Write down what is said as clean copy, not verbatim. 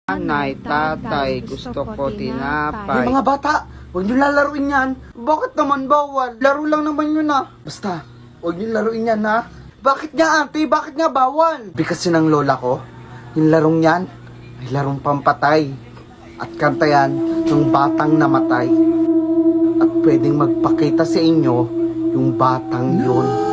Nanay, tatay, gusto ko tinapay. Ay, mga bata, huwag niyo lalaruin yan. Bakit naman bawal? Laro lang naman yun Basta, huwag niyo laruin yan Bakit nga ate? Bakit nga bawal? Kasi ng lola ko, yung larong yan ay larong pampatay. At kanta yan ng batang namatay. At pwedeng magpakita sa inyo yung batang yun.